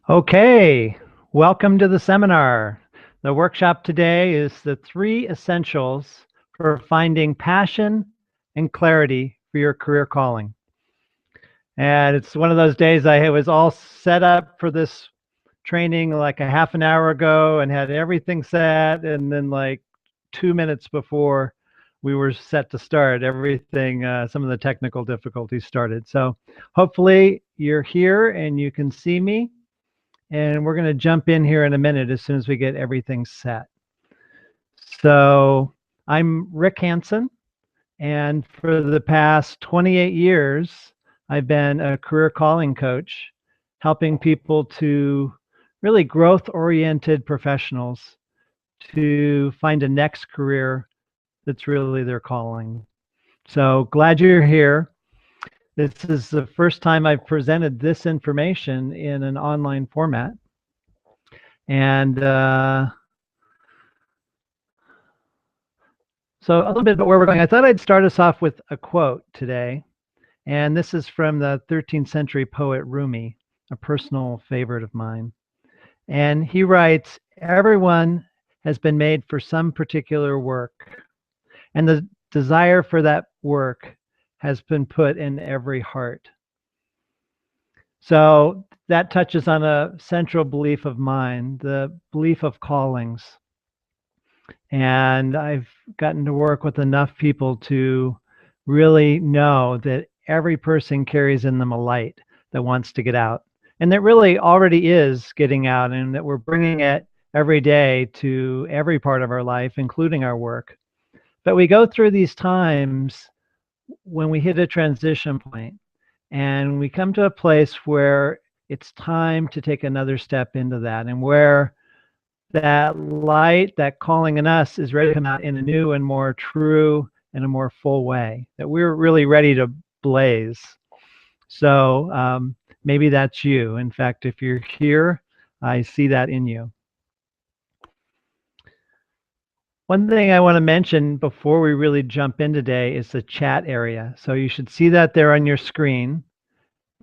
Okay, welcome to the seminar. The workshop today is the 3 essentials for finding passion and clarity for your career calling. And it's one of those days I was all set up for this training like a half an hour ago and had everything set. And then, like 2 minutes before we were set to start, some of the technical difficulties started. So hopefully you're here and you can see me. And we're going to jump in here in a minute as soon as we get everything set. So I'm Rick Hansen, and for the past 28 years, I've been a career calling coach, helping people to really growth-oriented professionals to find a next career that's really their calling. So glad you're here. This is the first time I've presented this information in an online format. And so a little bit about where we're going. I thought I'd start us off with a quote today. And this is from the 13th century poet Rumi, a personal favorite of mine. And he writes, "Everyone has been made for some particular work, and the desire for that work has been put in every heart." So that touches on a central belief of mine, the belief of callings. And I've gotten to work with enough people to really know that every person carries in them a light that wants to get out, and that really already is getting out, and that we're bringing it every day to every part of our life, including our work. But we go through these times when we hit a transition point and we come to a place where it's time to take another step into that, and where that light, that calling in us, is ready to come out in a new and more true and a more full way, that we're really ready to blaze. So maybe that's you. In fact, if you're here, I see that in you. One thing I want to mention before we really jump in today is the chat area. So you should see that there on your screen.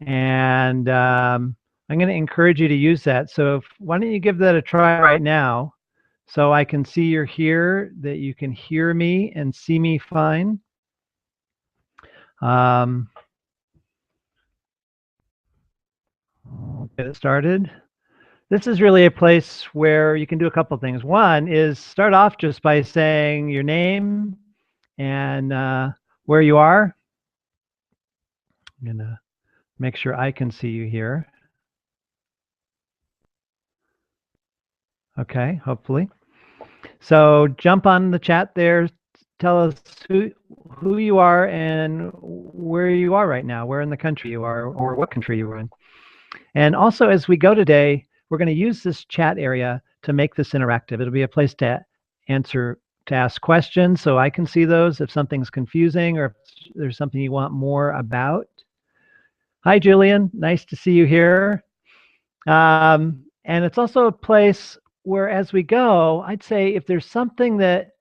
And I'm going to encourage you to use that. So why don't you give that a try right now, so I can see you're here, that you can hear me and see me fine. Get it started. This is really a place where you can do a couple of things. One is start off just by saying your name and where you are. I'm going to make sure I can see you here. Okay, hopefully. So jump on the chat there. Tell us who you are and where you are right now, where in the country you are, or what country you're in. And also, as we go today, we're going to use this chat area to make this interactive. It'll be a place to ask questions, so I can see those if something's confusing or if there's something you want more about. Hi, Julian. Nice to see you here. And it's also a place where, as we go, I'd say if there's something that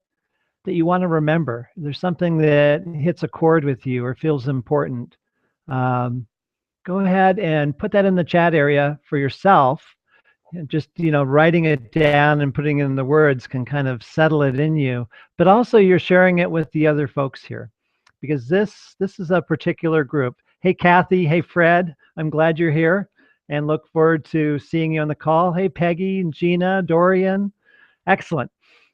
you want to remember, there's something that hits a chord with you or feels important, go ahead and put that in the chat area for yourself. And just, writing it down and putting it in the words can kind of settle it in you. But also you're sharing it with the other folks here, because this is a particular group. Hey, Kathy. Hey, Fred. I'm glad you're here and look forward to seeing you on the call. Hey, Peggy and Gina, Dorian. Excellent.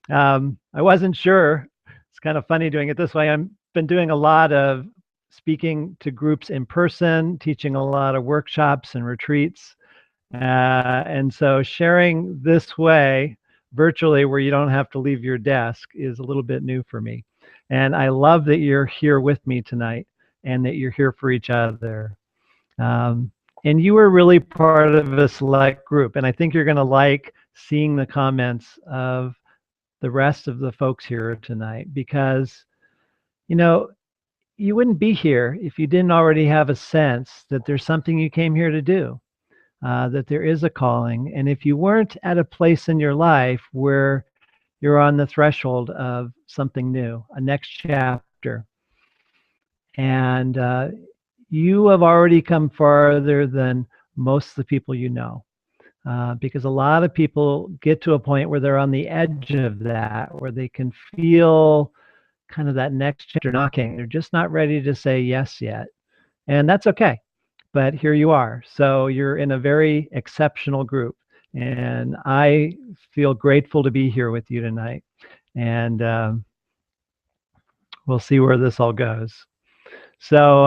I wasn't sure. It's kind of funny doing it this way. I've been doing a lot of speaking to groups in person, teaching a lot of workshops and retreats. And so sharing this way virtually, where you don't have to leave your desk, is a little bit new for me. And I love that you're here with me tonight and that you're here for each other. And you are really part of a select group. And I think you're going to like seeing the comments of the rest of the folks here tonight, because, you wouldn't be here if you didn't already have a sense that there's something you came here to do, that there is a calling. And if you weren't at a place in your life where you're on the threshold of something new, a next chapter, and you have already come farther than most of the people you know. because a lot of people get to a point where they're on the edge of that, where they can feel kind of that next chapter knocking. They're just not ready to say yes yet. And that's okay. But here you are. So you're in a very exceptional group. And I feel grateful to be here with you tonight. And we'll see where this all goes. So,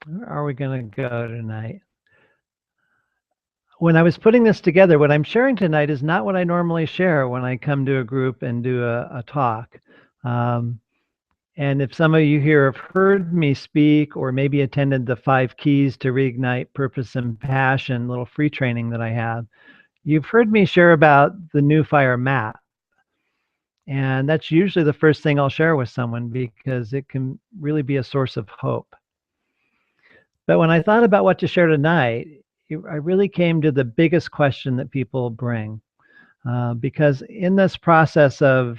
where are we going to go tonight? When I was putting this together, what I'm sharing tonight is not what I normally share when I come to a group and do a talk. And if some of you here have heard me speak or maybe attended the 5 Keys to Reignite Purpose and Passion little free training that I have, you've heard me share about the New Fire map. And that's usually the first thing I'll share with someone because it can really be a source of hope. But when I thought about what to share tonight, I really came to the biggest question that people bring. Because in this process of,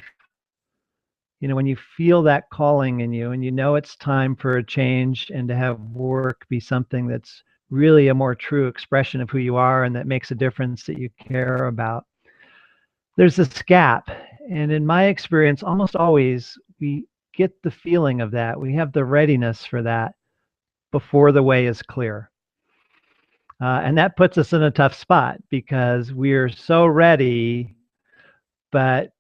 when you feel that calling in you and you know it's time for a change and to have work be something that's really a more true expression of who you are and that makes a difference that you care about, there's this gap. And in my experience, almost always we get the feeling of that. We have the readiness for that before the way is clear. And that puts us in a tough spot because we're so ready, but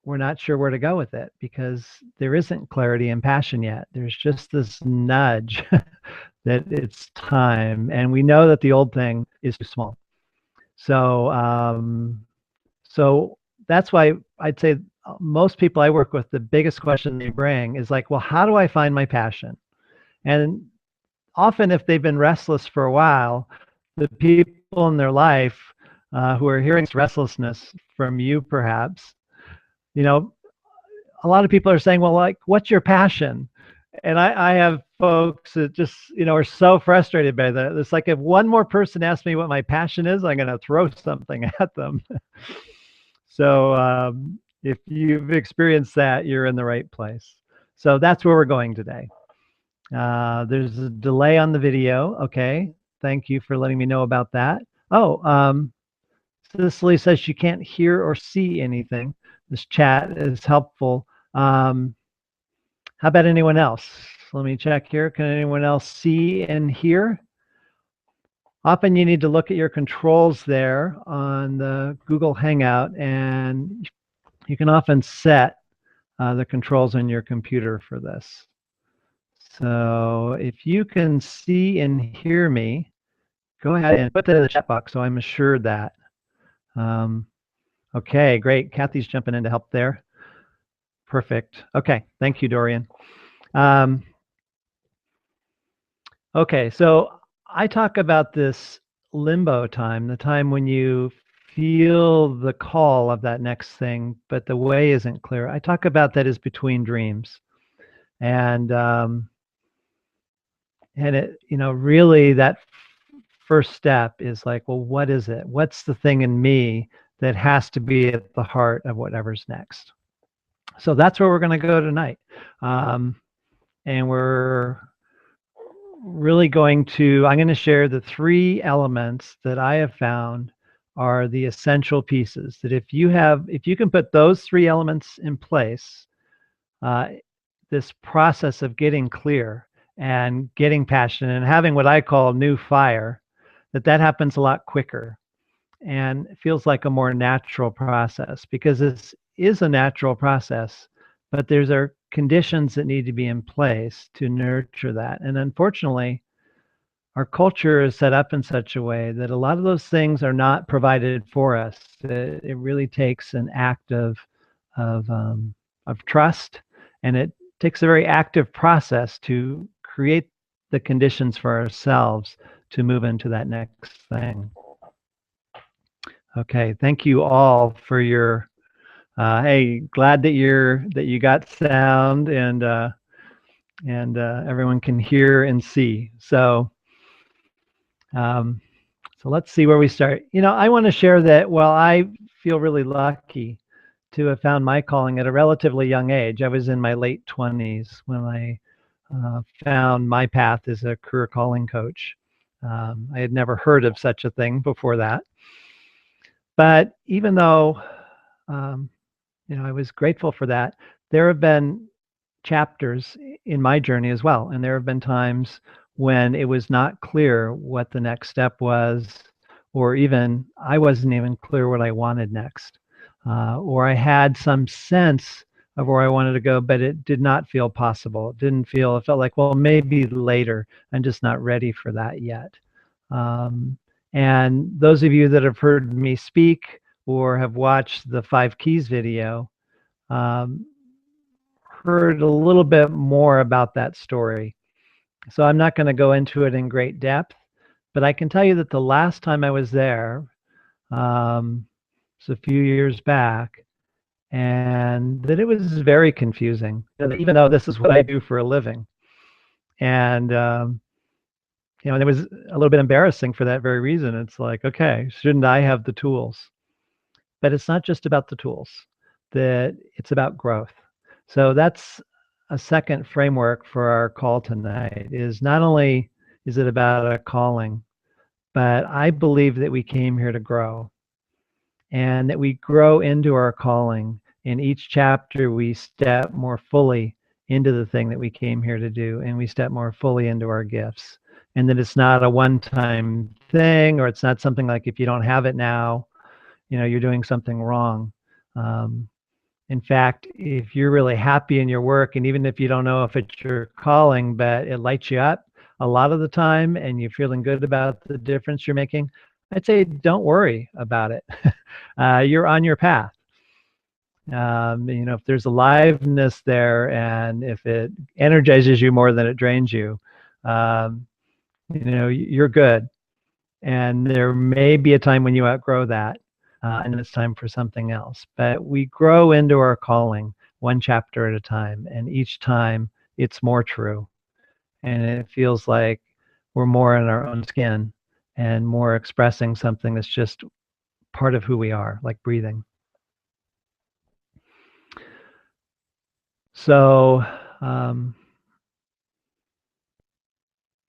we're not sure where to go with it because there isn't clarity and passion yet. There's just this nudge that it's time. And we know that the old thing is too small. So that's why I'd say most people I work with, the biggest question they bring is like, well, how do I find my passion? And often if they've been restless for a while, the people in their life who are hearing restlessness from you perhaps, a lot of people are saying, well, like, what's your passion? And I have folks that just, are so frustrated by that. It's like if one more person asks me what my passion is, I'm going to throw something at them. So if you've experienced that, you're in the right place. So that's where we're going today. There's a delay on the video. Okay. Thank you for letting me know about that. Oh, Cicely says she can't hear or see anything. This chat is helpful. How about anyone else? Let me check here. Can anyone else see and hear? Often you need to look at your controls there on the Google Hangout, and you can often set the controls on your computer for this. So if you can see and hear me, go ahead and put that in the chat box so I'm assured that. Okay, great. Kathy's jumping in to help there. Perfect. Okay, thank you, Dorian. Okay, so I talk about this limbo time, the time when you feel the call of that next thing, but the way isn't clear. I talk about that as between dreams. And it, really that first step is like, well, what is it? What's the thing in me that has to be at the heart of whatever's next? So that's where we're going to go tonight. And we're really I'm going to share the 3 elements that I have found are the essential pieces that if you can put those 3 elements in place, this process of getting clear and getting passionate and having what I call new fire, that happens a lot quicker and it feels like a more natural process because this is a natural process, but there are conditions that need to be in place to nurture that. And unfortunately, our culture is set up in such a way that a lot of those things are not provided for us. It really takes an act of trust, and it takes a very active process to create the conditions for ourselves to move into that next thing. Okay, thank you all for your hey, glad that you got sound and everyone can hear and see. So so let's see where we start. I want to share that while I feel really lucky to have found my calling at a relatively young age. I was in my late 20s when I found my path as a career calling coach. I had never heard of such a thing before that. But even though, um, I was grateful for that, there have been chapters in my journey as well. And there have been times when it was not clear what the next step was, or even I wasn't even clear what I wanted next. Or I had some sense of where I wanted to go, but it did not feel possible. It felt like, well, maybe later. I'm just not ready for that yet. Um, and those of you that have heard me speak or have watched the Five Keys video, um, heard a little bit more about that story. So I'm not going to go into it in great depth, but I can tell you that the last time I was there, it's a few years back, and that it was very confusing, even though this is what I do for a living. And, it was a little bit embarrassing for that very reason. It's like, okay, shouldn't I have the tools? But it's not just about the tools, that it's about growth. So that's a second framework for our call tonight, is not only is it about a calling, but I believe that we came here to grow, and that we grow into our calling. In each chapter, we step more fully into the thing that we came here to do, and we step more fully into our gifts. And that it's not a one-time thing, or it's not something like if you don't have it now, you're doing something wrong. Um, in fact, if you're really happy in your work, and even if you don't know if it's your calling, but it lights you up a lot of the time and you're feeling good about the difference you're making, I'd say don't worry about it. You're on your path. If there's aliveness there, and if it energizes you more than it drains you, you're good. And there may be a time when you outgrow that, and it's time for something else. But we grow into our calling one chapter at a time, and each time it's more true. And it feels like we're more in our own skin and more expressing something that's just part of who we are, like breathing. So,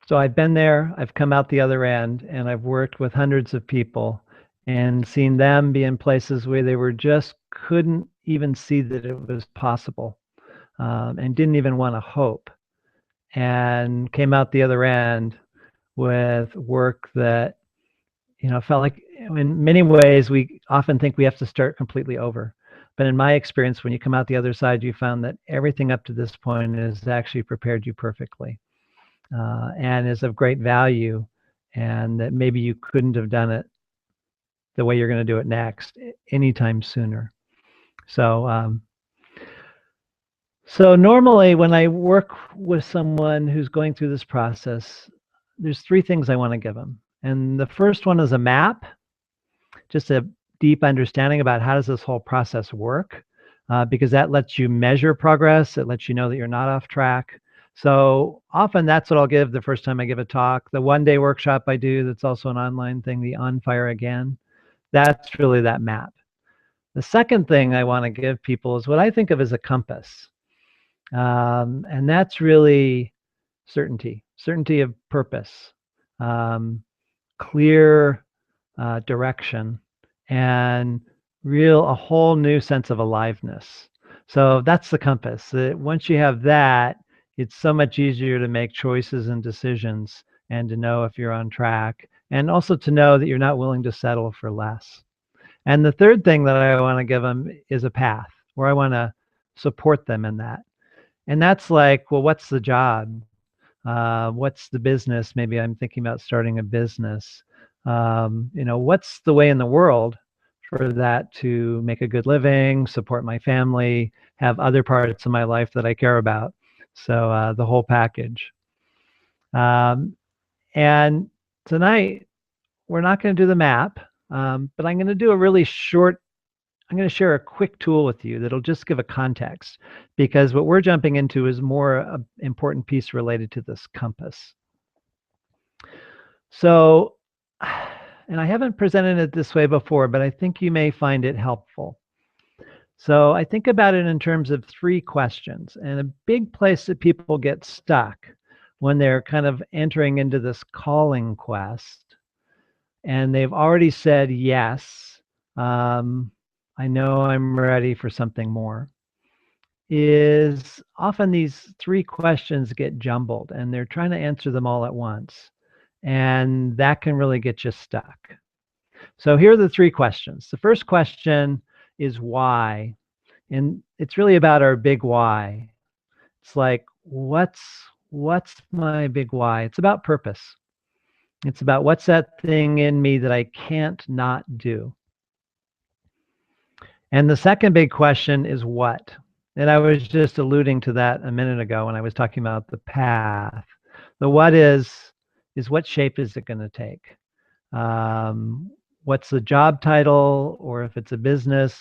so I've been there, I've come out the other end, and I've worked with hundreds of people and seen them be in places where they were just couldn't even see that it was possible, and didn't even want to hope, and came out the other end with work that felt like, in many ways, we often think we have to start completely over. But in my experience, when you come out the other side, you found that everything up to this point has actually prepared you perfectly, and is of great value, and that maybe you couldn't have done it the way you're going to do it next anytime sooner. So normally when I work with someone who's going through this process, there's three things I want to give them. And the first one is a map, just a deep understanding about how does this whole process work, because that lets you measure progress. It lets you know that you're not off track. So often that's what I'll give the first time I give a talk. The one-day workshop I do, that's also an online thing, the On Fire Again, that's really that map. The second thing I want to give people is what I think of as a compass. And that's really certainty of purpose, clear direction, and a whole new sense of aliveness. So that's the compass. Once you have that, it's so much easier to make choices and decisions, and to know if you're on track, and also to know that you're not willing to settle for less. And the third thing that I want to give them is a path where I want to support them in that. And that's like, well, what's the job? What's the business? Maybe I'm thinking about starting a business. What's the way in the world for that to make a good living, support my family, have other parts of my life that I care about? So the whole package. And tonight, we're not going to do the map, but I'm going to do I'm going to share a quick tool with you that'll just give a context, because what we're jumping into is more an important piece related to this compass. So, and I haven't presented it this way before, but I think you may find it helpful. So I think about it in terms of three questions, and a big place that people get stuck, when they're kind of entering into this calling quest and they've already said yes, I know I'm ready for something more, is often these three questions get jumbled and they're trying to answer them all at once. And that can really get you stuck. So here are the three questions. The first question is why? And it's really about our big why. It's like, what's my big why? It's about purpose. It's about what's that thing in me that I can't not do. And the second big question is what? And I was just alluding to that a minute ago when I was talking about the path. The what is what shape is it going to take? What's the job title? Or if it's a business,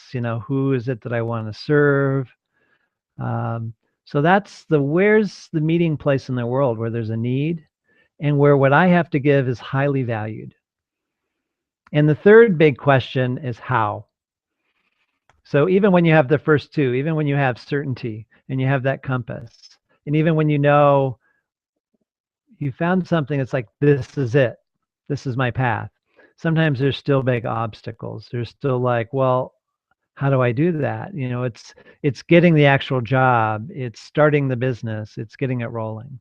who is it that I want to serve? So that's where's the meeting place in the world where there's a need and where what I have to give is highly valued. And the third big question is how. So even when you have the first two, even when you have certainty and you have that compass, and even when you found something that's like, this is it, this is my path, sometimes there's still big obstacles. There's still like, well, how do I do that? It's getting the actual job, it's starting the business, it's getting it rolling.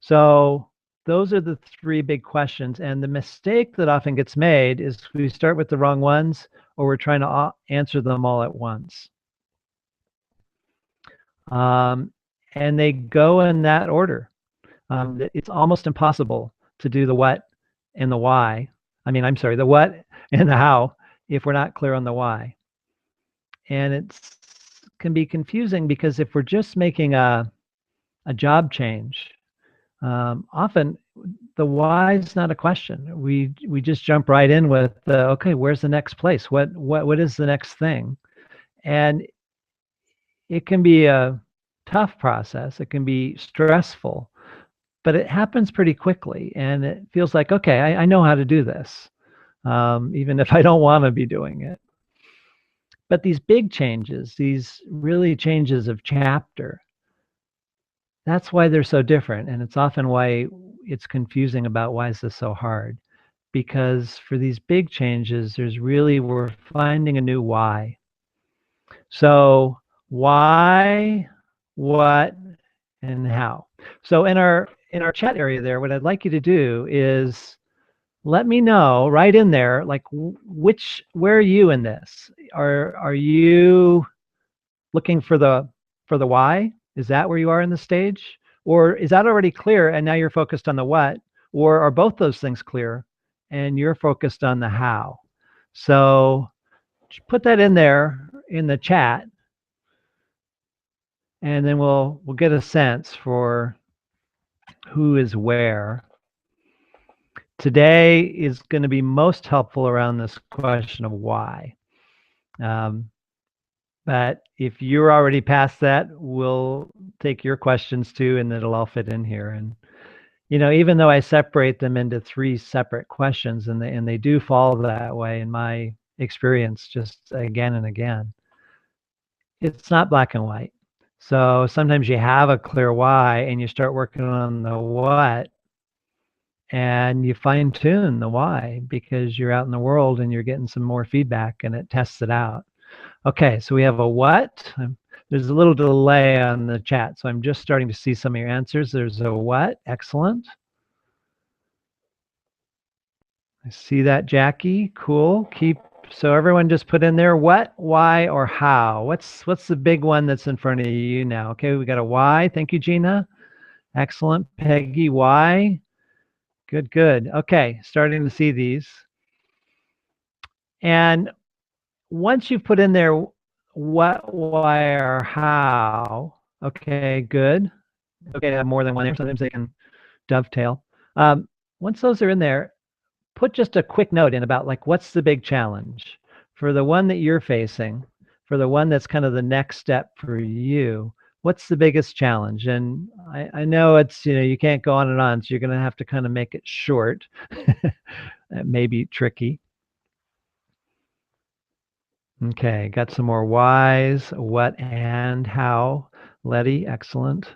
So those are the three big questions. And the mistake that often gets made is we start with the wrong ones, or we're trying to answer them all at once. And they go in that order. It's almost impossible to do the what and the why. I'm sorry, the what and the how if we're not clear on the why. And it can be confusing because if we're just making a job change, often the why is not a question. We just jump right in with okay, where's the next place? What is the next thing? And it can be a tough process. It can be stressful, but it happens pretty quickly, and it feels like, okay, I know how to do this, even if I don't want to be doing it. But these big changes, these really changes of chapter, that's why they're so different. And it's often why it's confusing about why is this so hard. Because for these big changes, we're finding a new why. So why, what, and how. So in our chat area there, what I'd like you to do is let me know right in there, like where are you in this? Are you looking for the why? Is that where you are in the stage? Or is that already clear and now you're focused on the what? Or are both those things clear and you're focused on the how? So put that in there in the chat, and then we'll get a sense for who is where. Today is going to be most helpful around this question of why. But if you're already past that, we'll take your questions too, and it'll all fit in here. And even though I separate them into three separate questions, and they do fall that way in my experience, just again and again, it's not black and white. So sometimes you have a clear why, and you start working on the what, and you fine tune the why because you're out in the world and you're getting some more feedback, and it tests it out. Okay, so we have a what. There's a little delay on the chat, so I'm just starting to see some of your answers. There's a what. Excellent. I see that, Jackie. Cool. So everyone just put in there what, why, or how. What's the big one that's in front of you now? Okay, we got a why. Thank you, Gina. Excellent. Peggy, why? Good, good. Okay, starting to see these. And once you've put in there what, why, or how, okay, good. Okay, I have more than one there. Sometimes they can dovetail. Once those are in there, put just a quick note in about like what's the big challenge for the one that you're facing, for the one that's kind of the next step for you. What's the biggest challenge? And I know it's, you can't go on and on, so you're going to have to kind of make it short. That may be tricky. Okay, got some more whys, what, and how. Letty, excellent.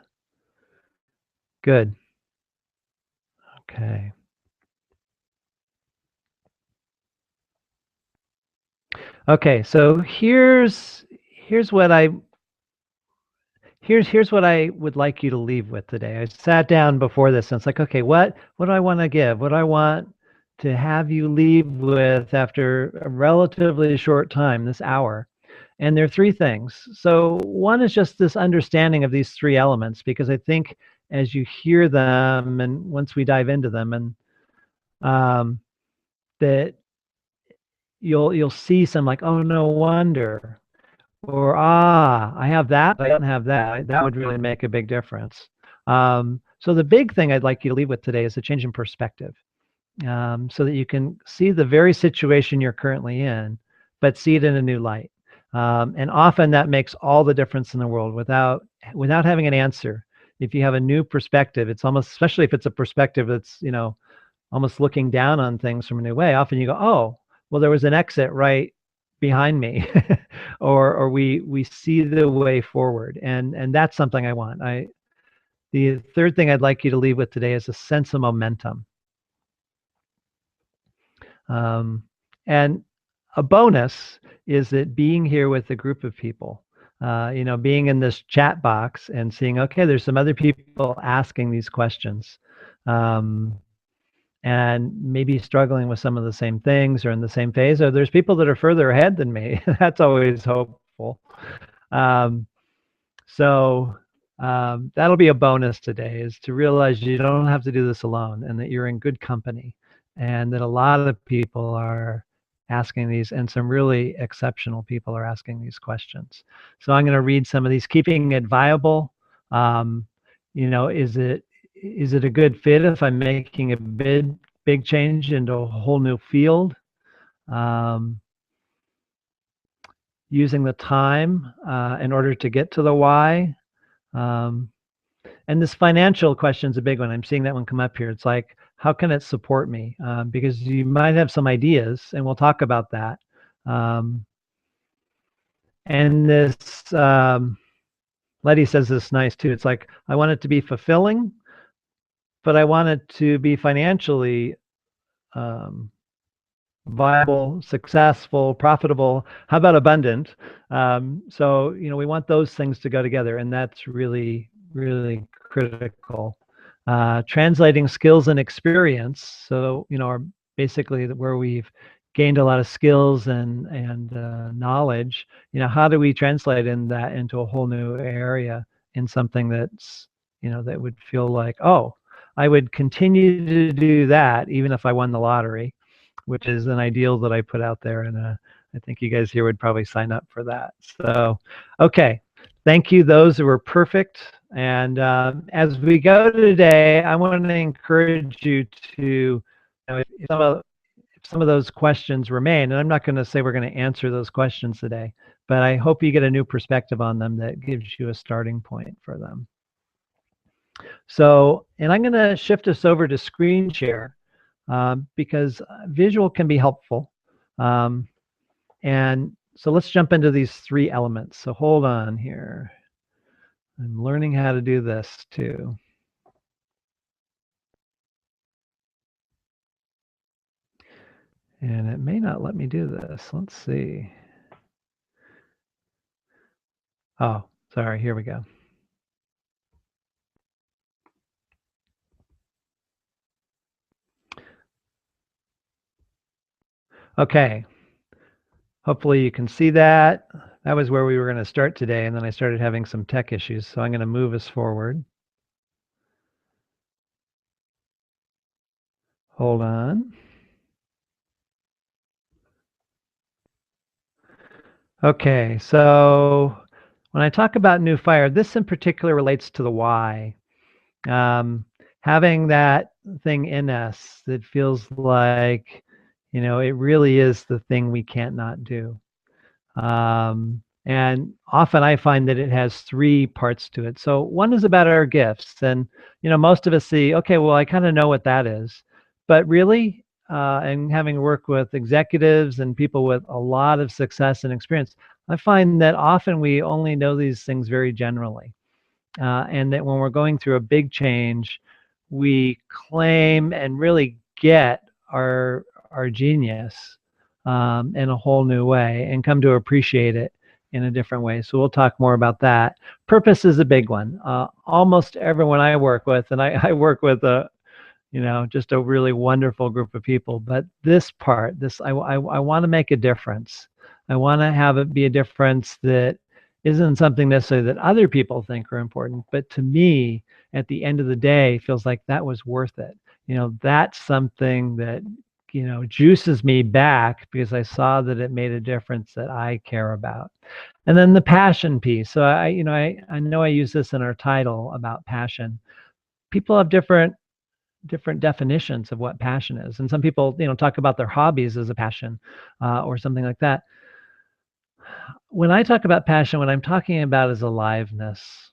Good. Okay. Okay, so here's what I here's what I would like you to leave with today. I sat down before this and it's like, okay, what do I want to give? What do I want to have you leave with after a relatively short time, this hour? And there are three things. So one is just this understanding of these three elements, because I think as you hear them and once we dive into them, and um, that you'll see some like, oh, no wonder. Or, I have that, I don't have that. That would really make a big difference. So the big thing I'd like you to leave with today is a change in perspective, so that you can see the very situation you're currently in, but see it in a new light. And often that makes all the difference in the world without having an answer. If you have a new perspective, it's almost, especially if it's a perspective that's, almost looking down on things from a new way. Often you go, oh, well, there was an exit right behind me, or we see the way forward, and that's something I want. The third thing I'd like you to leave with today is a sense of momentum, um, and a bonus is that being here with a group of people, being in this chat box and seeing, okay, there's some other people asking these questions. And maybe struggling with some of the same things or in the same phase, or there's people that are further ahead than me. That's always hopeful. Um, so that'll be a bonus today, is to realize you don't have to do this alone and that you're in good company, and that a lot of people are asking these, and some really exceptional people are asking these questions. So I'm going to read some of these. Keeping it viable. Um, is it a good fit if I'm making a big change into a whole new field? Um, Using the time in order to get to the why. Um, and this financial question is a big one. I'm seeing that one come up here. It's like, how can it support me? Because you might have some ideas, and we'll talk about that. And this, Letty says this nice too. It's like, I want it to be fulfilling, but I want it to be financially viable, successful, profitable. How about abundant? So we want those things to go together, and that's really, really critical. Translating skills and experience. So are basically where we've gained a lot of skills and knowledge. How do we translate that into a whole new area, in something that's that would feel like, oh, I would continue to do that even if I won the lottery, which is an ideal that I put out there, and I think you guys here would probably sign up for that. So, okay, thank you, those who were perfect. And as we go today, I want to encourage you to, if some of those questions remain, and I'm not going to say we're going to answer those questions today, but I hope you get a new perspective on them that gives you a starting point for them. So, and I'm going to shift us over to screen share, because visual can be helpful. And so let's jump into these three elements. So hold on here. I'm learning how to do this too. And it may not let me do this. Let's see. Oh, sorry. Here we go. Okay. Hopefully you can see that. That was where we were going to start today, and then I started having some tech issues. So I'm going to move us forward. Hold on. Okay, so when I talk about new fire, this in particular relates to the why. Having that thing in us that feels like, it really is the thing we can't not do. And often I find that it has three parts to it. So one is about our gifts. And, most of us see, okay, well, I kind of know what that is. But really, and having worked with executives and people with a lot of success and experience, I find that often we only know these things very generally. And that when we're going through a big change, we claim and really get our genius in a whole new way and come to appreciate it in a different way. So we'll talk more about that. Purpose is a big one. Almost everyone I work with, and I work with just a really wonderful group of people. But this part, I want to make a difference. I want to have it be a difference that isn't something necessarily that other people think are important, but to me, at the end of the day, feels like that was worth it. That's something that, juices me back because I saw that it made a difference that I care about. And then the passion piece. So I know I use this in our title about passion. People have different definitions of what passion is, and some people talk about their hobbies as a passion or something like that. When I talk about passion, what I'm talking about is aliveness.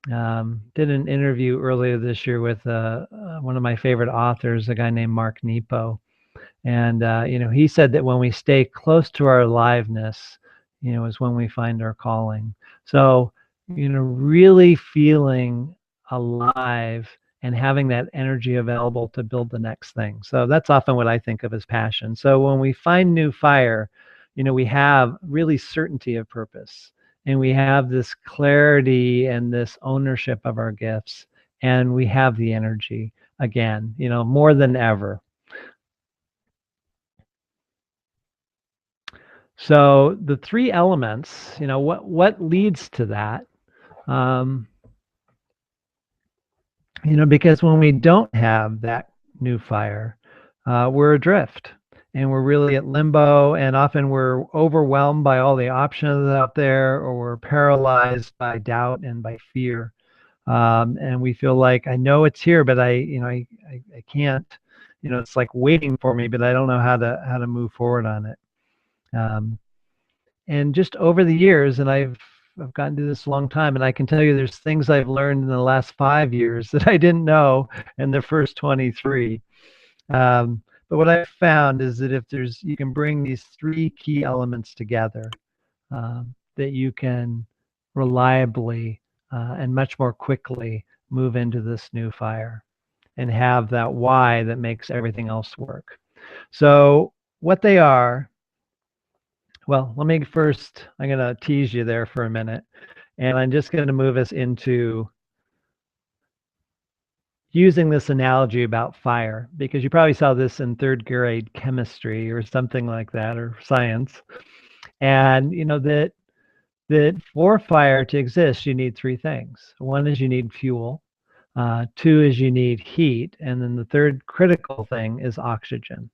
Did an interview earlier this year with one of my favorite authors, a guy named Mark Nepo, and he said that when we stay close to our aliveness, is when we find our calling. So really feeling alive and having that energy available to build the next thing. So that's often what I think of as passion. So when we find new fire, we have really certainty of purpose, and we have this clarity and this ownership of our gifts, and we have the energy again, more than ever. So the three elements, what leads to that? Because when we don't have that new fire, we're adrift, and we're really at limbo, and often we're overwhelmed by all the options out there, or we're paralyzed by doubt and by fear. And we feel like I know it's here, but I can't. It's like waiting for me, but I don't know how to move forward on it. Um, and just over the years, and I've gotten to this a long time, and I can tell you there's things I've learned in the last 5 years that I didn't know in the first 23. But what I've found is that if you can bring these three key elements together, that you can reliably and much more quickly move into this new fire and have that why that makes everything else work. So what they are, well, I'm going to tease you there for a minute, and I'm just going to move us into using this analogy about fire, because you probably saw this in third grade chemistry or something like that, or science. And that for fire to exist, you need three things. One is you need fuel. Two is you need heat. And then the third critical thing is oxygen.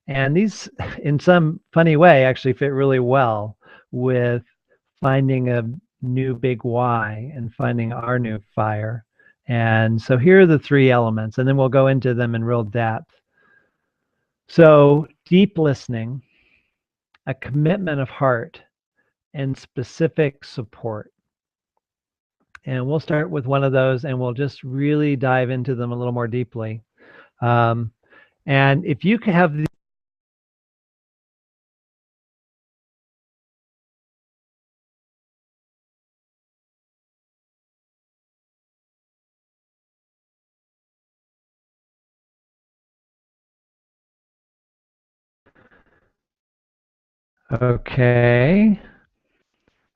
And these, in some funny way, actually fit really well with finding a new big why and finding our new fire. And so here are the three elements, and then we'll go into them in real depth. So deep listening, a commitment of heart, and specific support. And we'll start with one of those, and we'll just really dive into them a little more deeply. And if you can have the Okay.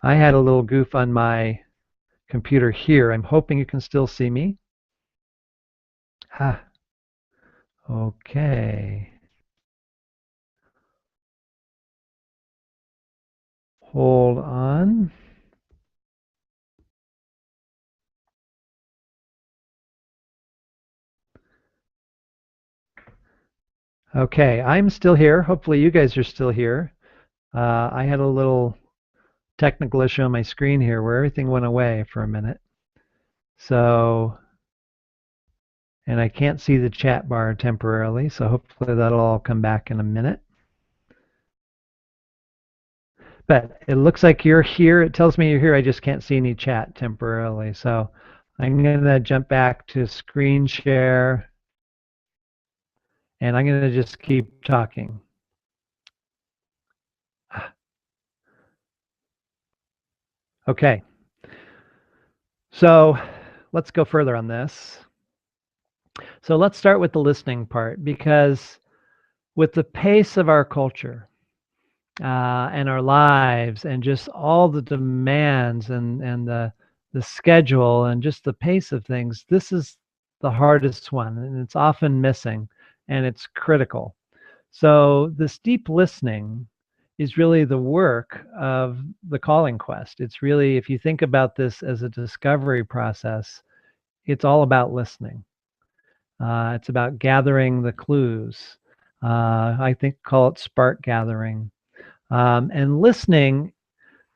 I had a little goof on my computer here. I'm hoping you can still see me. Ah, okay. Hold on. Okay, I'm still here. Hopefully you guys are still here. I had a little technical issue on my screen here where everything went away for a minute. So, and I can't see the chat bar temporarily, so hopefully that'll all come back in a minute. But it looks like you're here. It tells me you're here. I just can't see any chat temporarily. So I'm going to jump back to screen share, and I'm going to just keep talking. Okay. So let's go further on this. So let's start with the listening part, because with the pace of our culture and our lives and just all the demands and the schedule and just the pace of things, this is the hardest one, and it's often missing, and it's critical. So this deep listening is really the work of the calling quest. It's really, if you think about this as a discovery process, it's all about listening. It's about gathering the clues. I think call it spark gathering. And listening,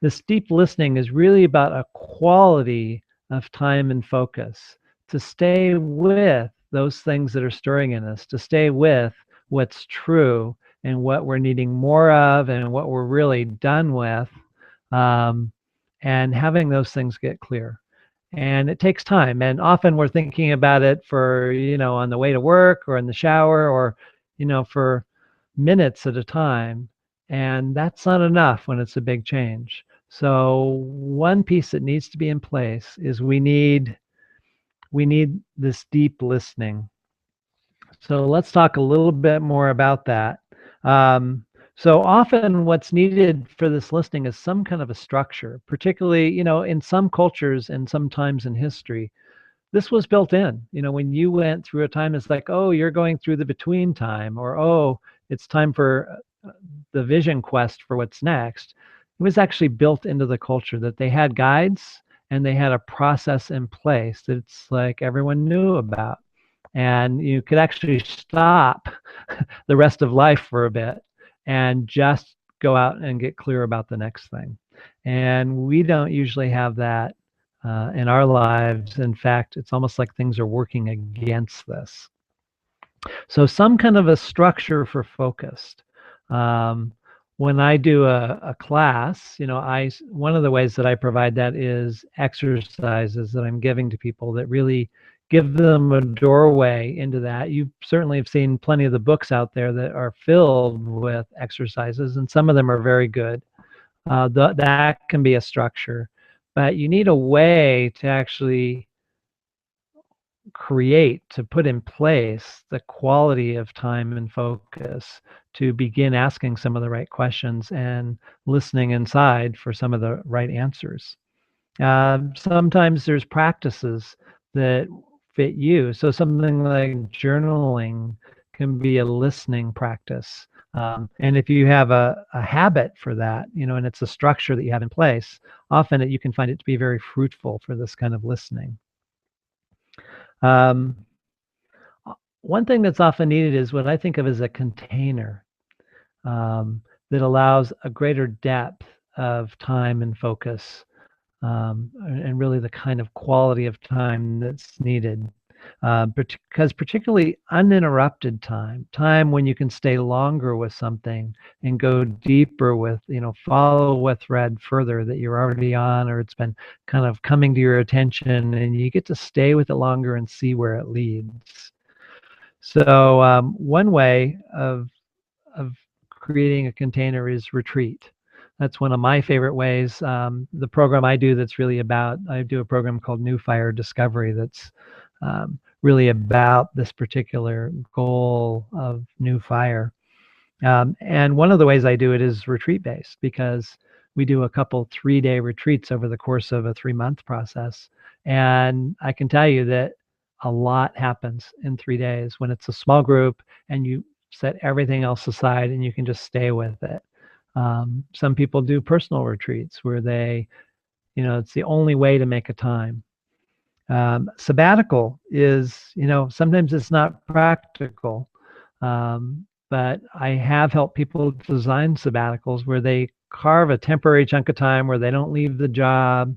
this deep listening is really about a quality of time and focus to stay with those things that are stirring in us, to stay with what's true and what we're needing more of and what we're really done with, um, and having those things get clear. And it takes time. And often we're thinking about it for, on the way to work or in the shower or, for minutes at a time. And that's not enough when it's a big change. So one piece that needs to be in place is we need this deep listening. So let's talk a little bit more about that. Um, so often what's needed for this listening is some kind of a structure, particularly, in some cultures and sometimes in history. This was built in. When you went through a time, it's like, oh, you're going through the between time, or oh, it's time for the vision quest for what's next. It was actually built into the culture that they had guides and they had a process in place that it's like everyone knew about. And you could actually stop the rest of life for a bit and just go out and get clear about the next thing. And we don't usually have that in our lives. In fact, it's almost like things are working against this. So some kind of a structure for focused. Um, when I do a class, one of the ways that I provide that is exercises that I'm giving to people that really give them a doorway into that. You certainly have seen plenty of the books out there that are filled with exercises, and some of them are very good. That can be a structure, but you need a way to actually to put in place the quality of time and focus to begin asking some of the right questions and listening inside for some of the right answers. Sometimes there's practices that fit you. So something like journaling can be a listening practice. And if you have a habit for that, and it's a structure that you have in place, often you can find it to be very fruitful for this kind of listening. Um, One thing that's often needed is what I think of as a container that allows a greater depth of time and focus, and really the kind of quality of time that's needed. Because particularly uninterrupted time when you can stay longer with something and go deeper with, follow a thread further that you're already on, or it's been kind of coming to your attention, and you get to stay with it longer and see where it leads. So one way of creating a container is retreat. That's one of my favorite ways. The program I do I do a program called New Fire Discovery that's really about this particular goal of new fire. And one of the ways I do it is retreat based, because we do a couple 3-day retreats over the course of a 3-month process. And I can tell you that a lot happens in 3 days when it's a small group and you set everything else aside and you can just stay with it. Some people do personal retreats where it's the only way to make a time. Sabbatical is, sometimes it's not practical. But I have helped people design sabbaticals where they carve a temporary chunk of time where they don't leave the job,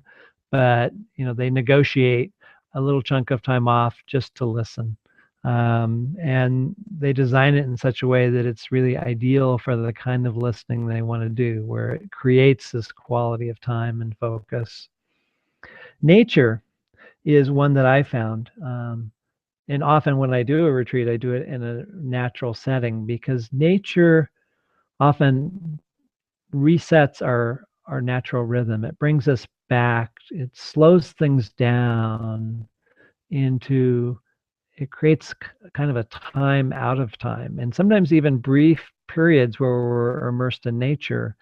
but they negotiate a little chunk of time off just to listen. And they design it in such a way that it's really ideal for the kind of listening they want to do, where it creates this quality of time and focus. Nature is one that I found. And often when I do a retreat, I do it in a natural setting, because nature often resets our natural rhythm. It brings us back. It slows things down into it creates kind of a time out of time, and sometimes even brief periods where we're immersed in nature.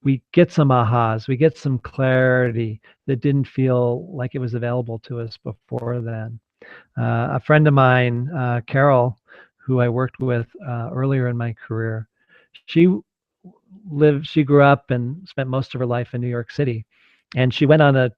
We get some ahas, we get some clarity that didn't feel like it was available to us before then. A friend of mine, Carol, who I worked with earlier in my career, she she grew up and spent most of her life in New York City, and she went I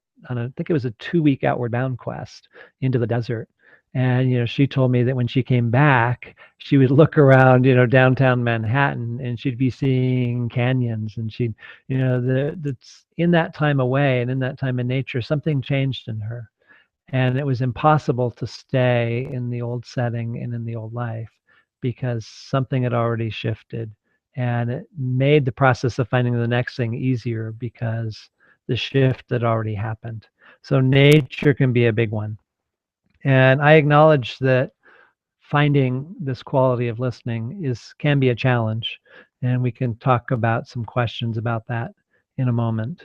think it was a 2 week outward bound quest into the desert. And she told me that when she came back, she would look around, downtown Manhattan, and she'd be seeing canyons, and she'd, that's in that time away and in that time in nature, something changed in her, and it was impossible to stay in the old setting and in the old life because something had already shifted, and it made the process of finding the next thing easier because the shift had already happened. So nature can be a big one, and I acknowledge that finding this quality of listening can be a challenge, and we can talk about some questions about that in a moment.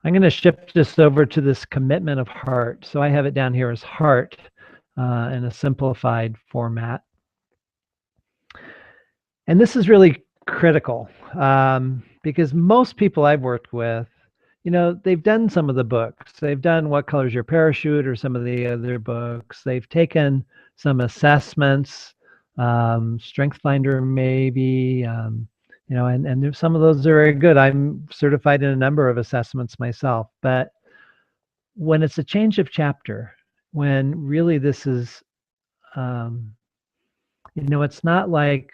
I'm going to shift this over to this commitment of heart. So I have it down here as heart in a simplified format. And this is really critical because most people I've worked with, they've done some of the books. They've done What Color's Your Parachute or some of the other books. They've taken some assessments, Strength Finder maybe, and some of those are very good. I'm certified in a number of assessments myself. But when it's a change of chapter, when really this is, it's not like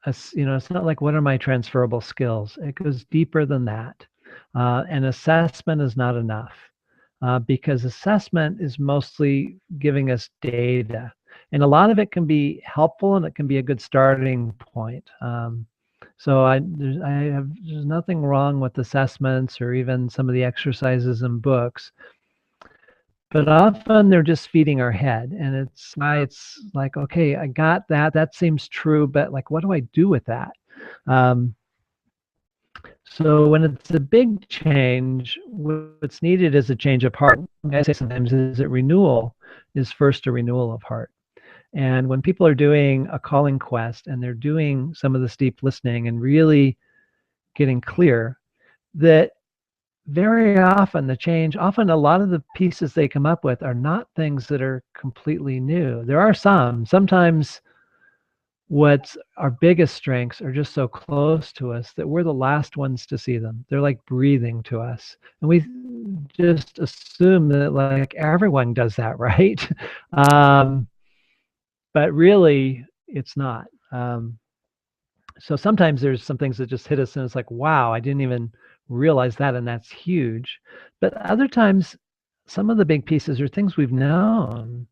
it's not like what are my transferable skills. It goes deeper than that. And assessment is not enough because assessment is mostly giving us data, and a lot of it can be helpful and it can be a good starting point. So there's nothing wrong with assessments or even some of the exercises in books, but often they're just feeding our head, and it's like, okay, I got that. That seems true, but like, what do I do with that? So when it's a big change, what's needed is a change of heart. I say sometimes is that renewal is first a renewal of heart. And when people are doing a calling quest and they're doing some of this deep listening and really getting clear, that very often often a lot of the pieces they come up with are not things that are completely new. There are sometimes what's our biggest strengths are just so close to us that we're the last ones to see them. They're like breathing to us. And we just assume that like everyone does that, right? But really, it's not. So sometimes there's some things that just hit us and it's like, wow, I didn't even realize that, and that's huge. But other times, some of the big pieces are things we've known.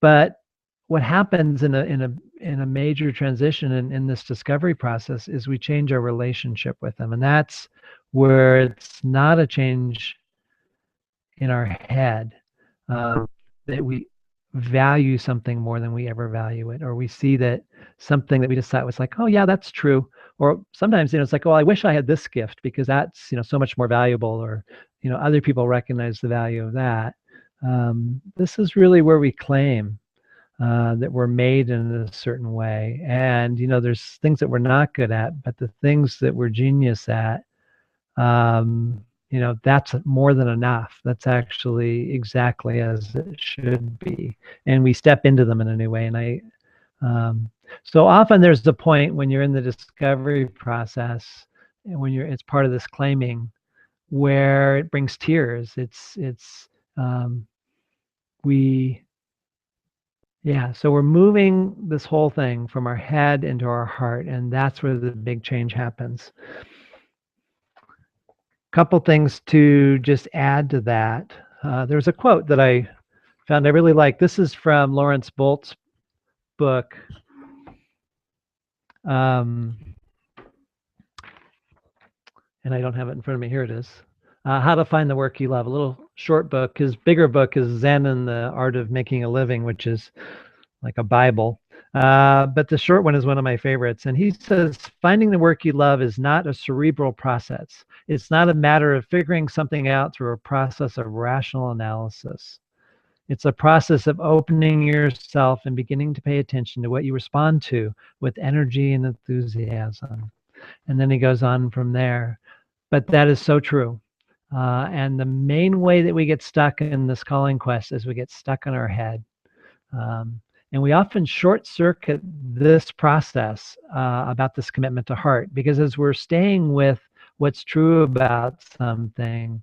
But what happens in a major transition in this discovery process is we change our relationship with them, and that's where it's not a change in our head, that we value something more than we ever value it, or we see that something that we just thought was like, oh yeah, that's true. Or sometimes it's like, oh, I wish I had this gift because that's so much more valuable, or other people recognize the value of that. This is really where we claim that we're made in a certain way, and there's things that we're not good at, but the things that we're genius at, that's more than enough. That's actually exactly as it should be, and we step into them in a new way. And so often there's the point when you're in the discovery process, and when it's part of this claiming, where it brings tears. So we're moving this whole thing from our head into our heart, and that's where the big change happens. Couple things to just add to that. There's a quote that I found I really like. This is from Lawrence Bolt's book. And I don't have it in front of me. Here it is. How to Find the Work You Love. A little short book. His bigger book is Zen and the Art of Making a Living, which is like a Bible. But the short one is one of my favorites. And he says, finding the work you love is not a cerebral process. It's not a matter of figuring something out through a process of rational analysis. It's a process of opening yourself and beginning to pay attention to what you respond to with energy and enthusiasm. And then he goes on from there. But that is so true. And the main way that we get stuck in this calling quest is we get stuck in our head. Um, and we often short circuit this process about this commitment to heart, because as we're staying with what's true about something,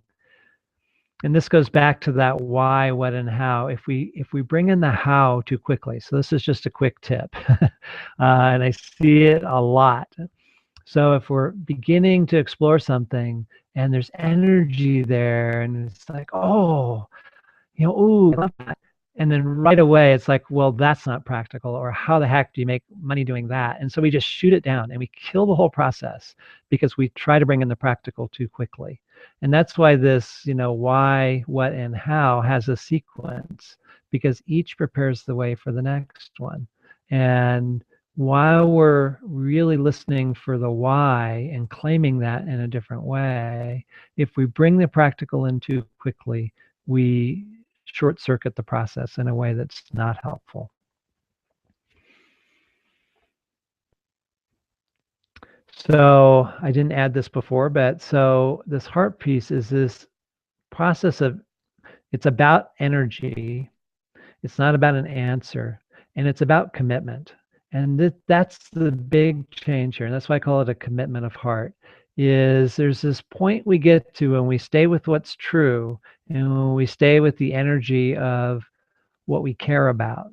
and this goes back to that why, what, and how. If we bring in the how too quickly, so this is just a quick tip, and I see it a lot. So if we're beginning to explore something and there's energy there, and it's like, oh, ooh, I love that. And then right away, it's like, well, that's not practical, or how the heck do you make money doing that? And so we just shoot it down and we kill the whole process because we try to bring in the practical too quickly. And that's why this, why, what, and how has a sequence, because each prepares the way for the next one. And while we're really listening for the why and claiming that in a different way, if we bring the practical in too quickly, we short circuit the process in a way that's not helpful. So I didn't add this before, but so this heart piece is this process of, it's about energy. It's not about an answer, and it's about commitment. And that's the big change here. And that's why I call it a commitment of heart. Is there's this point we get to when we stay with what's true, and when we stay with the energy of what we care about.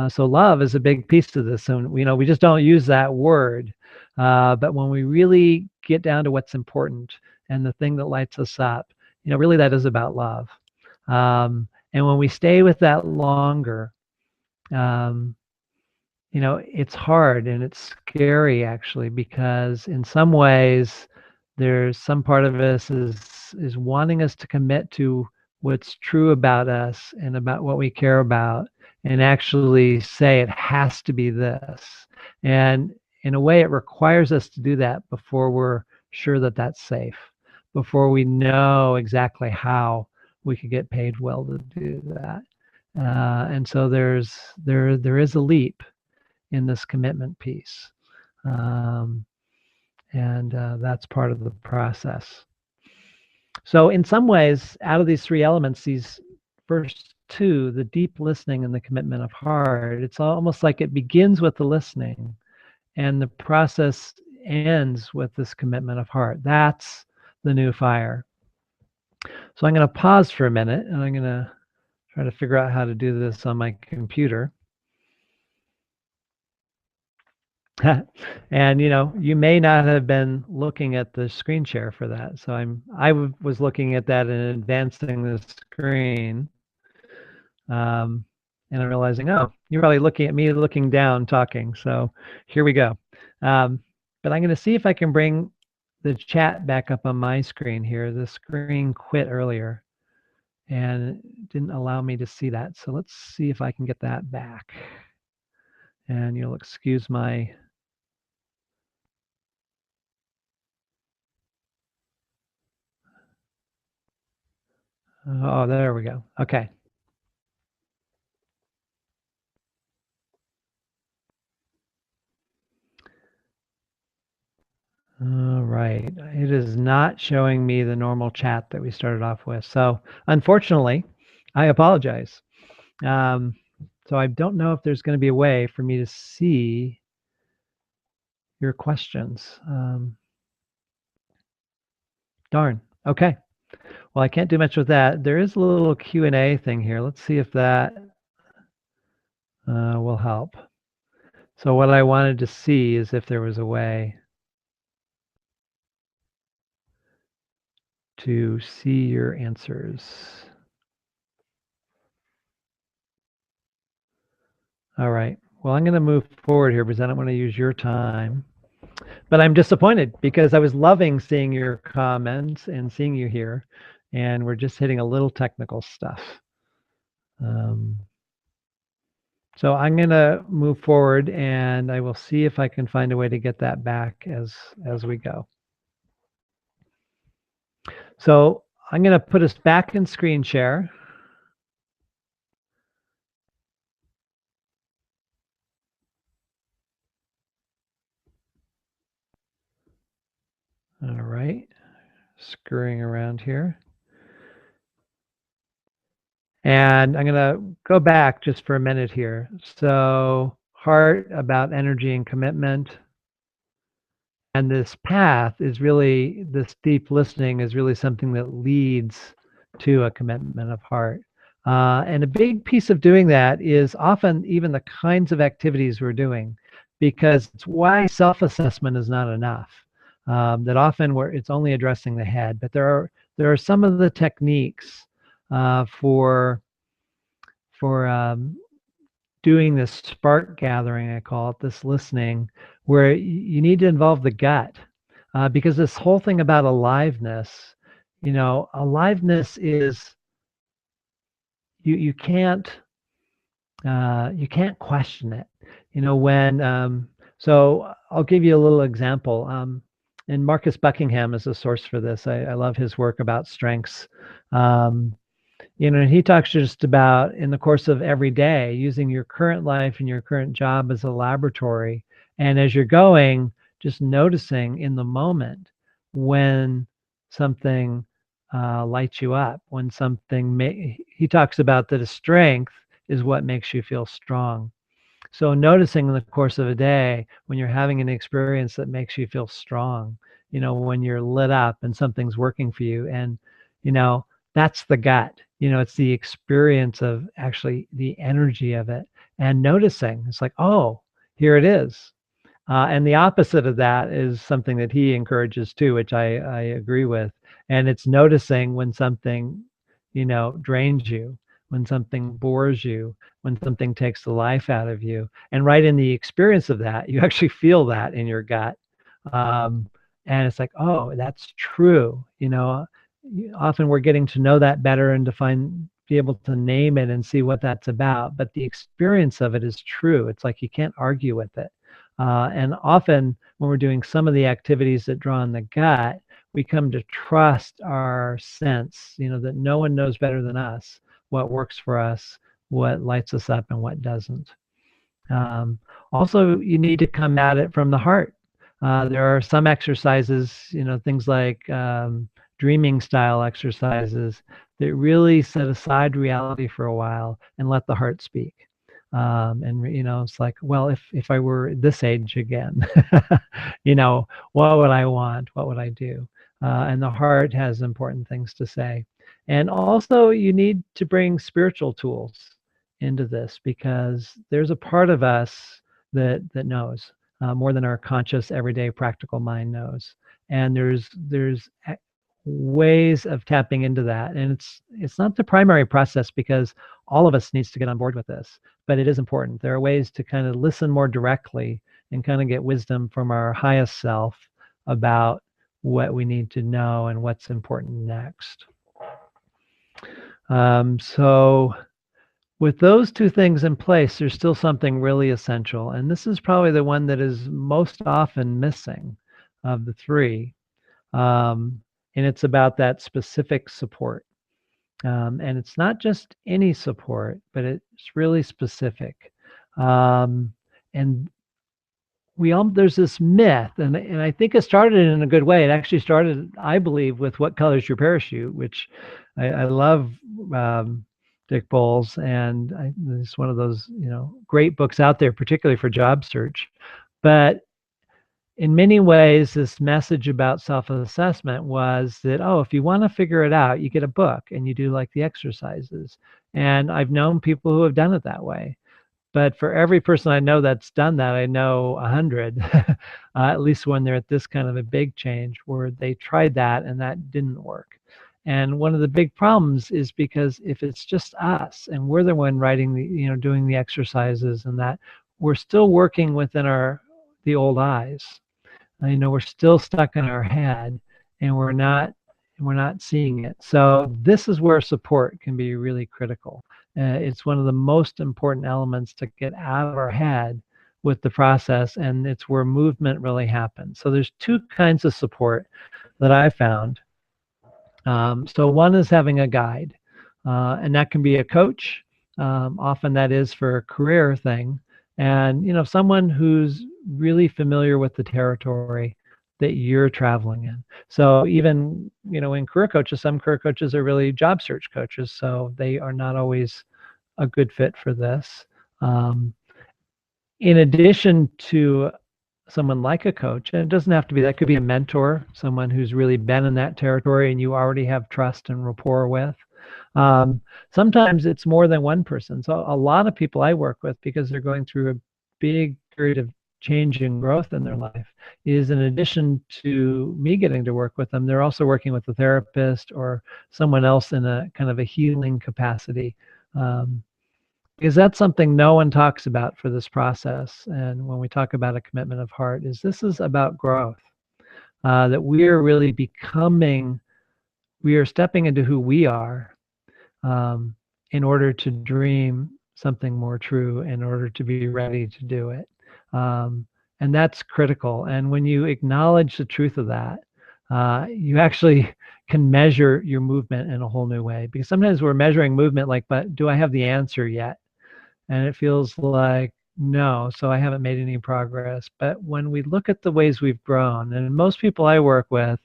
So love is a big piece of this, and we just don't use that word. But when we really get down to what's important and the thing that lights us up, really that is about love. And when we stay with that longer, um, it's hard and it's scary actually, because in some ways there's some part of us is wanting us to commit to what's true about us and about what we care about, and actually say it has to be this. And in a way, it requires us to do that before we're sure that that's safe, before we know exactly how we could get paid well to do that. And so there is a leap in this commitment piece. Um, and that's part of the process. So in some ways, out of these three elements, these first two, the deep listening and the commitment of heart, it's almost like it begins with the listening and the process ends with this commitment of heart. That's the new fire. So I'm going to pause for a minute, and I'm going to try to figure out how to do this on my computer. And you may not have been looking at the screen share for that. So I was looking at that and advancing the screen. And I'm realizing, oh, you're probably looking at me looking down talking. So here we go. But I'm going to see if I can bring the chat back up on my screen here. The screen quit earlier and didn't allow me to see that. So let's see if I can get that back. And you'll excuse my oh, there we go. Okay. All right. It is not showing me the normal chat that we started off with. So unfortunately, I apologize. So I don't know if there's going to be a way for me to see your questions. Darn. Okay. Well, I can't do much with that. There is a little Q&A thing here. Let's see if that will help. So what I wanted to see is if there was a way to see your answers. All right. Well, I'm going to move forward here because I don't want to use your time. But I'm disappointed because I was loving seeing your comments and seeing you here, and we're just hitting a little technical stuff. So I'm going to move forward, and I will see if I can find a way to get that back as we go. So I'm going to put us back in screen share. All right, scurrying around here. And I'm going to go back just for a minute here. So, heart about energy and commitment. And this path is really, this deep listening is really something that leads to a commitment of heart. And a big piece of doing that is often even the kinds of activities we're doing, because it's why self-assessment is not enough. That often it's only addressing the head, but there are some of the techniques for doing this spark gathering, I call it, this listening, where you need to involve the gut, because this whole thing about aliveness, aliveness is you can't question it. So I'll give you a little example. And Marcus Buckingham is a source for this. I love his work about strengths. He talks just about, in the course of every day, using your current life and your current job as a laboratory. And as you're going, just noticing in the moment when something lights you up, when he talks about that a strength is what makes you feel strong. So noticing in the course of a day when you're having an experience that makes you feel strong, when you're lit up and something's working for you, and that's the gut. It's the experience of actually the energy of it, and noticing. It's like, oh, here it is. And the opposite of that is something that he encourages too, which I agree with. And it's noticing when something, drains you, when something bores you, when something takes the life out of you. And right in the experience of that, you actually feel that in your gut. And it's like, oh, that's true. Often we're getting to know that better and be able to name it and see what that's about. But the experience of it is true. It's like you can't argue with it. And often when we're doing some of the activities that draw on the gut, we come to trust our sense, that no one knows better than us what works for us, what lights us up, and what doesn't. Also, you need to come at it from the heart. There are some exercises, things like dreaming style exercises that really set aside reality for a while and let the heart speak. It's like, well, if I were this age again, what would I want? What would I do? And the heart has important things to say. And also, you need to bring spiritual tools into this, because there's a part of us that knows more than our conscious, everyday, practical mind knows. And there's ways of tapping into that, and it's not the primary process, because all of us needs to get on board with this, but it is important. There are ways to kind of listen more directly and kind of get wisdom from our highest self about what we need to know and what's important next. So with those two things in place, there's still something really essential, and this is probably the one that is most often missing of the three. And it's about that specific support. And it's not just any support, but it's really specific. And there's this myth, and I think it started in a good way. It actually started, I believe, with What Color's Your Parachute, which I love Dick Bowles, and it's one of those great books out there, particularly for job search. But in many ways, this message about self-assessment was that, oh, if you want to figure it out, you get a book and you do like the exercises. And I've known people who have done it that way. But for every person I know that's done that, I know 100, at least when they're at this kind of a big change where they tried that and that didn't work. And one of the big problems is because if it's just us and we're the one writing doing the exercises and that, we're still working within the old eyes. We're still stuck in our head, and we're not seeing it. So this is where support can be really critical. It's one of the most important elements to get out of our head with the process, and it's where movement really happens. So there's two kinds of support that I found. So one is having a guide, and that can be a coach. Often that is for a career thing. And someone who's really familiar with the territory, that you're traveling in. So even, in career coaches, some career coaches are really job search coaches, so they are not always a good fit for this. Um, in addition to someone like a coach, and it doesn't have to be, that could be a mentor, someone who's really been in that territory and you already have trust and rapport with. Sometimes it's more than one person. So a lot of people I work with, because they're going through a big period of change and growth in their life, is in addition to me getting to work with them, they're also working with a therapist or someone else in a kind of a healing capacity. Because that's something no one talks about for this process. And when we talk about a commitment of heart, is this is about growth, that we are really becoming, we are stepping into who we are, um, in order to dream something more true, in order to be ready to do it. And that's critical. And when you acknowledge the truth of that, you actually can measure your movement in a whole new way. Because sometimes we're measuring movement like, but do I have the answer yet? And it feels like, no, so I haven't made any progress. But when we look at the ways we've grown, and most people I work with,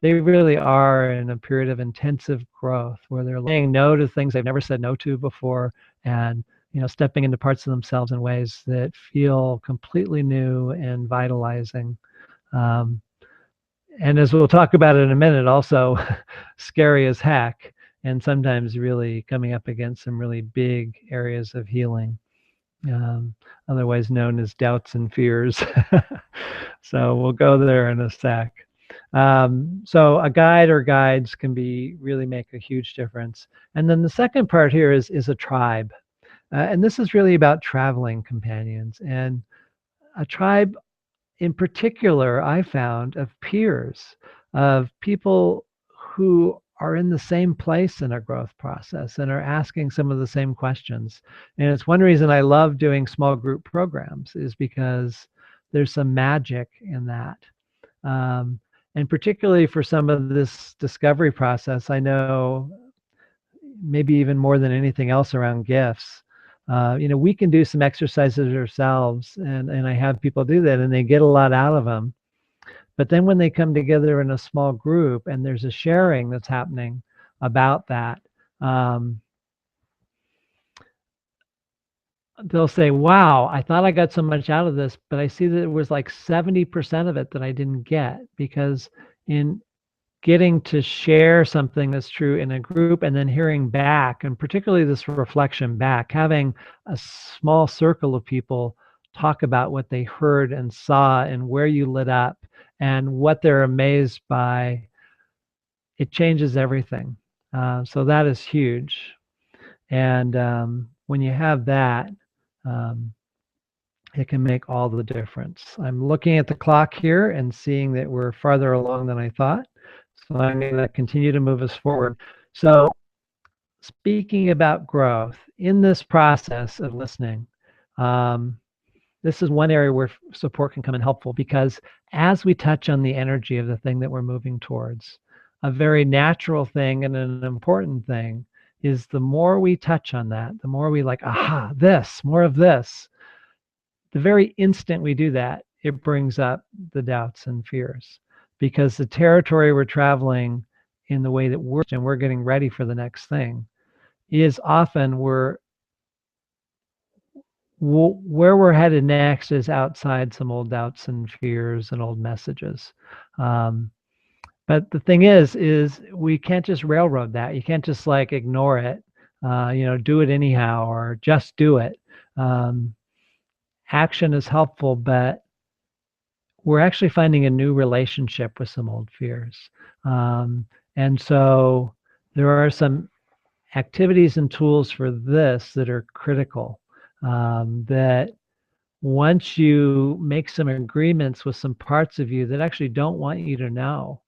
they really are in a period of intensive growth where they're saying no to things they've never said no to before, and stepping into parts of themselves in ways that feel completely new and vitalizing. Um, and as we'll talk about in a minute, also scary as heck, and sometimes really coming up against some really big areas of healing, um, otherwise known as doubts and fears. So we'll go there in a sec. So a guide or guides can really make a huge difference. And then the second part here is a tribe. And this is really about traveling companions. And a tribe in particular, I found, of peers, of people who are in the same place in a growth process and are asking some of the same questions. And it's one reason I love doing small group programs, is because there's some magic in that. Um, and particularly for some of this discovery process, I know maybe even more than anything else around gifts, we can do some exercises ourselves, and I have people do that, and they get a lot out of them. But then when they come together in a small group and there's a sharing that's happening about that, they'll say, wow, I thought I got so much out of this, but I see that it was like 70% of it that I didn't get, because in getting to share something that's true in a group and then hearing back, and particularly this reflection back, having a small circle of people talk about what they heard and saw and where you lit up and what they're amazed by, it changes everything. So that is huge. And when you have that, um, it can make all the difference. I'm looking at the clock here and seeing that we're farther along than I thought. So I'm going to continue to move us forward. So speaking about growth, in this process of listening, this is one area where support can come in helpful, because as we touch on the energy of the thing that we're moving towards, a very natural thing and an important thing is, the more we touch on that, the more we like, aha, this, more of this. The very instant we do that, it brings up the doubts and fears, because the territory we're traveling in the way that we're getting ready for the next thing is often where we're headed next is outside some old doubts and fears and old messages. But the thing is we can't just railroad that. You can't just like ignore it, do it anyhow, or just do it. Action is helpful, but we're actually finding a new relationship with some old fears. And so there are some activities and tools for this that are critical, that once you make some agreements with some parts of you that actually don't want you to know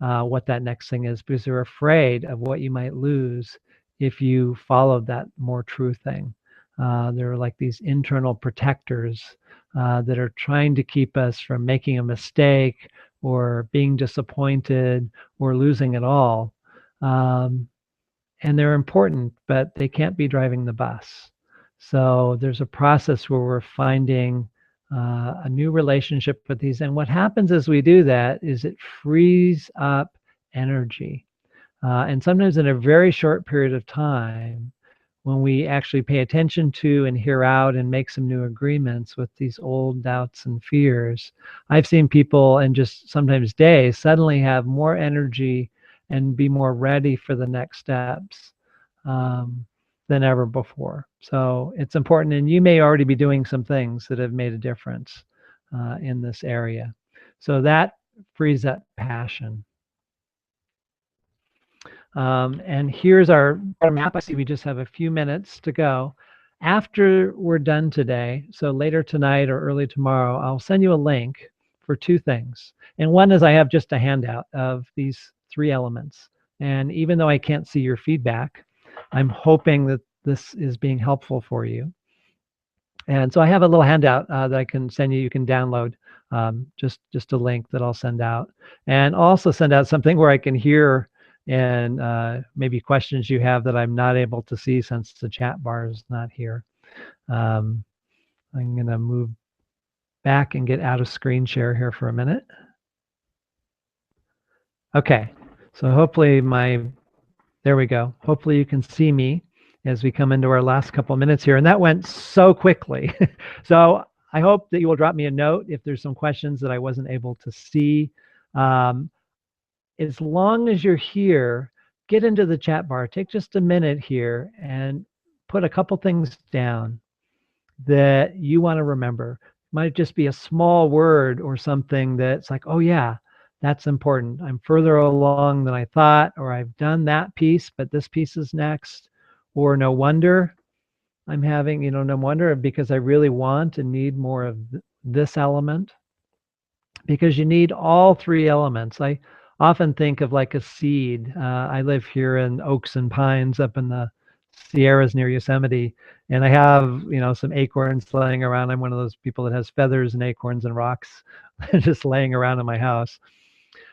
what that next thing is, because they're afraid of what you might lose if you followed that more true thing. They're like these internal protectors that are trying to keep us from making a mistake or being disappointed or losing it all. And they're important, but they can't be driving the bus. So there's a process where we're finding a new relationship with these. And what happens as we do that is it frees up energy. And sometimes in a very short period of time, when we actually pay attention to and hear out and make some new agreements with these old doubts and fears, I've seen people in just sometimes days suddenly have more energy and be more ready for the next steps um, than ever before. So it's important, and you may already be doing some things that have made a difference in this area. So that frees up passion. And here's our map. I see we just have a few minutes to go. After we're done today, so later tonight or early tomorrow, I'll send you a link for two things. And one is I have just a handout of these three elements. And even though I can't see your feedback, I'm hoping that this is being helpful for you. And so I have a little handout that I can send you. You can download just a link that I'll send out, and also send out something where I can hear and maybe questions you have that I'm not able to see since the chat bar is not here. I'm going to move back and get out of screen share here for a minute. Okay, so hopefully there we go. Hopefully you can see me as we come into our last couple of minutes here. And that went so quickly. So I hope that you will drop me a note if there's some questions that I wasn't able to see. As long as you're here, get into the chat bar. Take just a minute here and put a couple things down that you want to remember. It might just be a small word or something that's like, oh yeah, that's important. I'm further along than I thought, or I've done that piece, but this piece is next. Or no wonder I'm having, no wonder because I really want and need more of this element. Because you need all three elements. I often think of like a seed. I live here in Oaks and Pines up in the Sierras near Yosemite, and I have, some acorns laying around. I'm one of those people that has feathers and acorns and rocks just laying around in my house.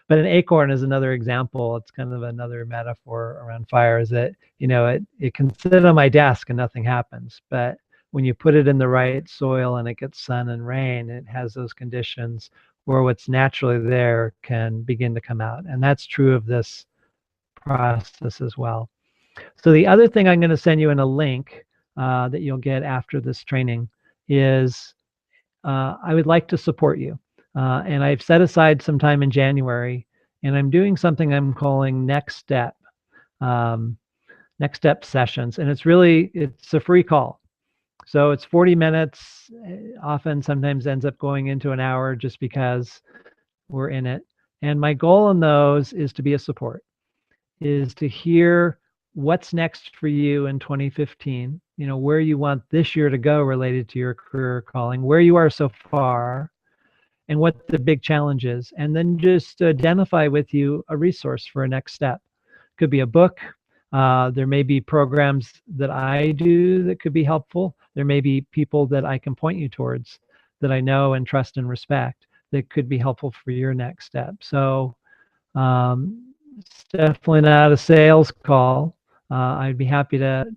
But an acorn is another example. It's kind of another metaphor around fire, is that, it can sit on my desk and nothing happens. But when you put it in the right soil and it gets sun and rain, it has those conditions where what's naturally there can begin to come out. And that's true of this process as well. So the other thing I'm going to send you in a link that you'll get after this training is I would like to support you. And I've set aside some time in January, and I'm doing something I'm calling next step sessions. And it's a free call. So it's 40 minutes, often sometimes ends up going into an hour just because we're in it. And my goal in those is to be a support, is to hear what's next for you in 2015, where you want this year to go related to your career calling, where you are so far, and what the big challenge is, and then just identify with you a resource for a next step. Could be a book. There may be programs that I do that could be helpful. There may be people that I can point you towards that I know and trust and respect that could be helpful for your next step. So it's definitely not a sales call. I'd be happy to,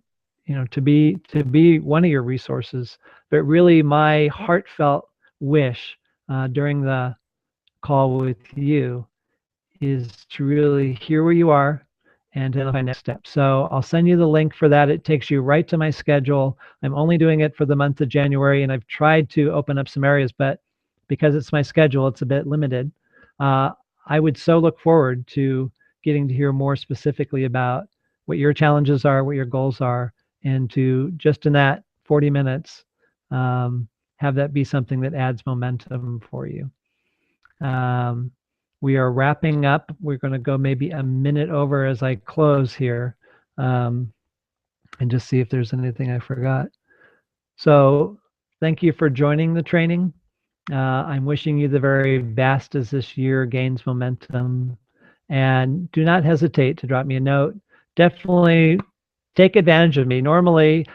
to be one of your resources. But really, my heartfelt wish during the call with you is to really hear where you are and identify next steps. So I'll send you the link for that. It takes you right to my schedule. I'm only doing it for the month of January, and I've tried to open up some areas, but because it's my schedule, it's a bit limited. I would so look forward to getting to hear more specifically about what your challenges are, what your goals are, and to just in that 40 minutes, have that be something that adds momentum for you. We are wrapping up. We're going to go maybe a minute over as I close here, and just see if there's anything I forgot. So thank you for joining the training. I'm wishing you the very best as this year gains momentum. And do not hesitate to drop me a note. Definitely take advantage of me. Normally,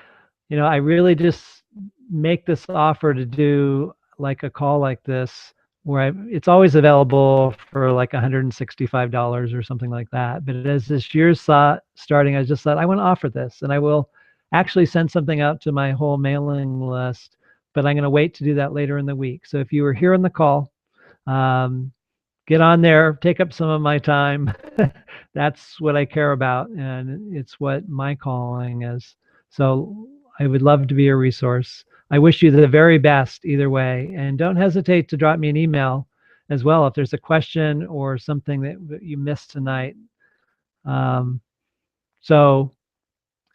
I really just make this offer to do like a call like this where it's always available for like $165 or something like that. But as this year's starting, I just thought I want to offer this, and I will actually send something out to my whole mailing list but I'm going to wait to do that later in the week. So if you were here on the call, um, get on there, take up some of my time. That's what I care about, and it's what my calling is. So I would love to be a resource. I wish you the very best either way, and don't hesitate to drop me an email as well if there's a question or something that you missed tonight. Um, so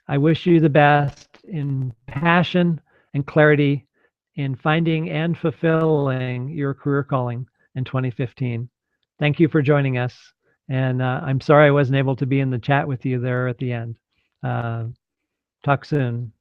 I wish you the best in passion and clarity in finding and fulfilling your career calling in 2015. Thank you for joining us. And I'm sorry I wasn't able to be in the chat with you there at the end. Talk soon.